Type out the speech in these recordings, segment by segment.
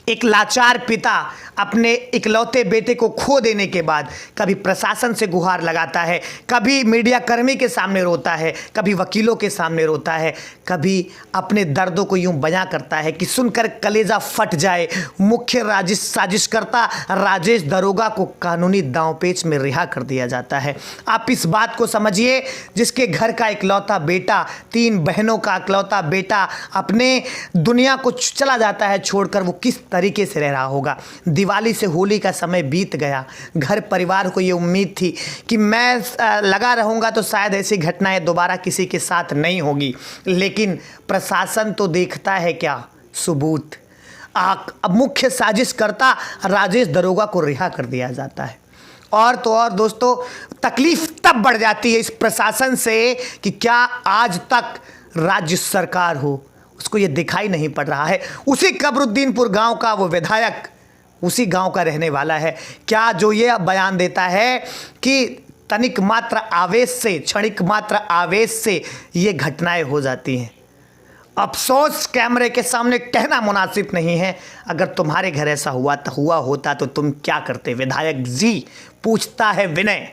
एक लाचार पिता अपने इकलौते बेटे को खो देने के बाद कभी प्रशासन से गुहार लगाता है, कभी मीडिया कर्मी के सामने रोता है, कभी वकीलों के सामने रोता है, कभी अपने दर्दों को यूं बयां करता है कि सुनकर कलेजा फट जाए। मुख्य साजिशकर्ता राजेश दरोगा को कानूनी दांवपेच में रिहा कर दिया जाता है। आप इस बात को समझिए, जिसके घर का इकलौता बेटा, 3 बहनों का इकलौता बेटा अपने दुनिया को चला जाता है छोड़कर, वो किस तरीके से रह रहा होगा। दिवाली से होली का समय बीत गया, घर परिवार को ये उम्मीद थी कि मैं लगा रहूँगा तो शायद ऐसी घटनाएं दोबारा किसी के साथ नहीं होगी, लेकिन प्रशासन तो देखता है क्या सबूत। अब मुख्य साजिशकर्ता राजेश दरोगा को रिहा कर दिया जाता है। और तो और दोस्तों, तकलीफ तब बढ़ जाती है इस प्रशासन से कि क्या आज तक राज्य सरकार हो उसको ये दिखाई नहीं पड़ रहा है। उसी कबरुद्दीनपुर गांव का वो विधायक उसी गांव का रहने वाला है, क्या जो ये बयान देता है कि तनिक मात्र आवेश से, क्षणिक मात्र आवेश से ये घटनाएं हो जाती हैं। अफसोस कैमरे के सामने कहना मुनासिब नहीं है। अगर तुम्हारे घर ऐसा हुआ होता तो तुम क्या करते विधायक जी, पूछता है विनय।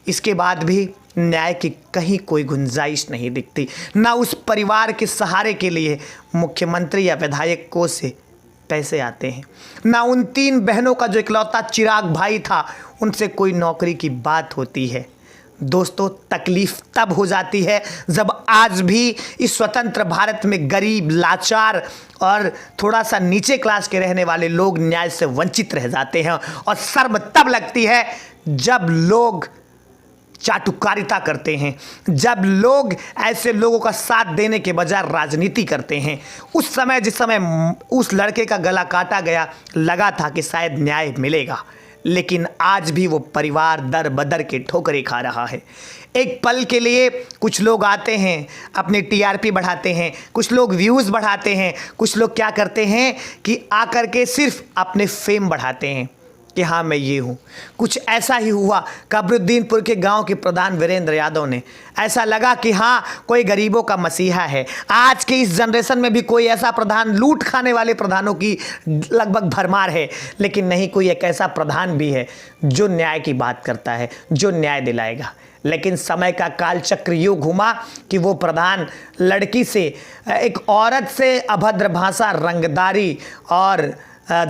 इसके बाद भी न्याय की कहीं कोई गुंजाइश नहीं दिखती। ना उस परिवार के सहारे के लिए मुख्यमंत्री या विधायक को से पैसे आते हैं, ना उन 3 बहनों का जो इकलौता चिराग भाई था उनसे कोई नौकरी की बात होती है। दोस्तों, तकलीफ तब हो जाती है जब आज भी इस स्वतंत्र भारत में गरीब, लाचार और थोड़ा सा नीचे क्लास के रहने वाले लोग न्याय से वंचित रह जाते हैं। और शर्म तब लगती है जब लोग चाटुकारिता करते हैं, जब लोग ऐसे लोगों का साथ देने के बजाय राजनीति करते हैं। उस समय, जिस समय उस लड़के का गला काटा गया, लगा था कि शायद न्याय मिलेगा, लेकिन आज भी वो परिवार दर बदर के ठोकरें खा रहा है। एक पल के लिए कुछ लोग आते हैं, अपनी टीआरपी बढ़ाते हैं, कुछ लोग व्यूज़ बढ़ाते हैं, कुछ लोग क्या करते हैं कि आकर के सिर्फ अपने फेम बढ़ाते हैं कि हाँ मैं ये हूँ। कुछ ऐसा ही हुआ कबरुद्दीनपुर के गांव के प्रधान वीरेंद्र यादव ने। ऐसा लगा कि हाँ कोई गरीबों का मसीहा है। आज के इस जनरेशन में भी कोई ऐसा प्रधान, लूट खाने वाले प्रधानों की लगभग भरमार है, लेकिन नहीं कोई एक ऐसा प्रधान भी है जो न्याय की बात करता है, जो न्याय दिलाएगा। लेकिन समय का कालचक्र यूँ घुमा कि वो प्रधान लड़की से, एक औरत से अभद्र भाषा, रंगदारी और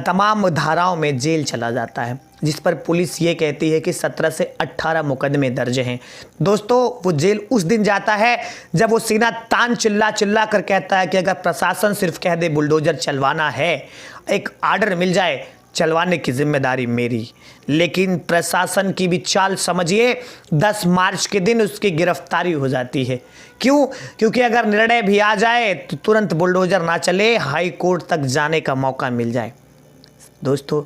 तमाम धाराओं में जेल चला जाता है, जिस पर पुलिस ये कहती है कि 17 से 18 मुकदमे दर्ज हैं। दोस्तों, वो जेल उस दिन जाता है जब वो सीना तान चिल्ला कर कहता है कि अगर प्रशासन सिर्फ कह दे बुलडोजर चलवाना है, एक आर्डर मिल जाए, चलवाने की जिम्मेदारी मेरी। लेकिन प्रशासन की भी चाल समझिए, 10 मार्च के दिन उसकी गिरफ्तारी हो जाती है। क्यों? क्योंकि अगर निर्णय भी आ जाए तो तुरंत बुलडोजर ना चले, हाई कोर्ट तक जाने का मौका मिल जाए। दोस्तों,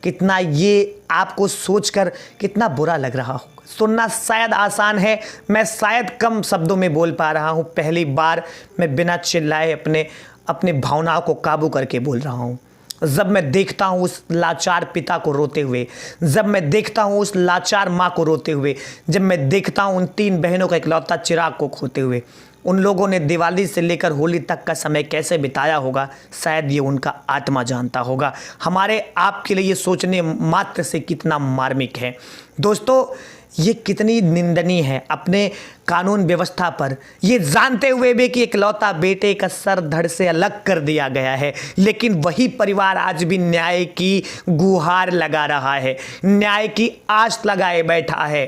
कितना ये आपको सोचकर कितना बुरा लग रहा होगा। सुनना शायद आसान है, मैं शायद कम शब्दों में बोल पा रहा हूँ। पहली बार मैं बिना चिल्लाए अपने भावनाओं को काबू करके बोल रहा हूँ। जब मैं देखता हूँ उस लाचार पिता को रोते हुए, जब मैं देखता हूँ उस लाचार माँ को रोते हुए, जब मैं देखता हूँ उन 3 बहनों का इकलौता चिराग को खोते हुए, उन लोगों ने दिवाली से लेकर होली तक का समय कैसे बिताया होगा, शायद ये उनका आत्मा जानता होगा। हमारे आपके लिए ये सोचने मात्र से कितना मार्मिक है। दोस्तों, ये कितनी निंदनीय है अपने कानून व्यवस्था पर, ये जानते हुए भी कि इकलौता बेटे का सर धड़ से अलग कर दिया गया है, लेकिन वही परिवार आज भी न्याय की गुहार लगा रहा है, न्याय की आस लगाए बैठा है।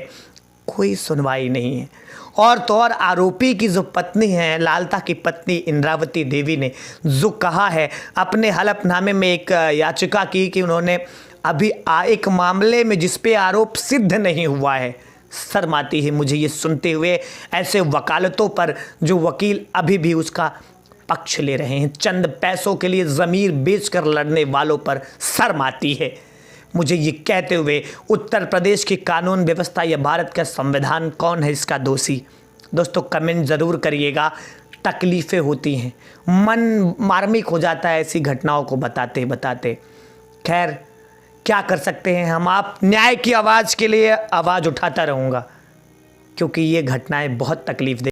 कोई सुनवाई नहीं है। और तो और आरोपी की जो पत्नी है, लालता की पत्नी इंद्रावती देवी ने जो कहा है अपने हलफनामे में, एक याचिका की कि उन्होंने अभी एक मामले में जिस पे आरोप सिद्ध नहीं हुआ है। शर्म आती है मुझे ये सुनते हुए, ऐसे वकालतों पर जो वकील अभी भी उसका पक्ष ले रहे हैं। चंद पैसों के लिए ज़मीर बेचकर लड़ने वालों पर शर्म आती है मुझे ये कहते हुए। उत्तर प्रदेश की कानून व्यवस्था या भारत का संविधान, कौन है इसका दोषी? दोस्तों, कमेंट ज़रूर करिएगा। तकलीफ़ें होती हैं, मन मार्मिक हो जाता है ऐसी घटनाओं को बताते बताते। खैर, क्या कर सकते हैं हम। आप न्याय की आवाज़ के लिए आवाज़ उठाता रहूँगा, क्योंकि ये घटनाएं बहुत तकलीफ दे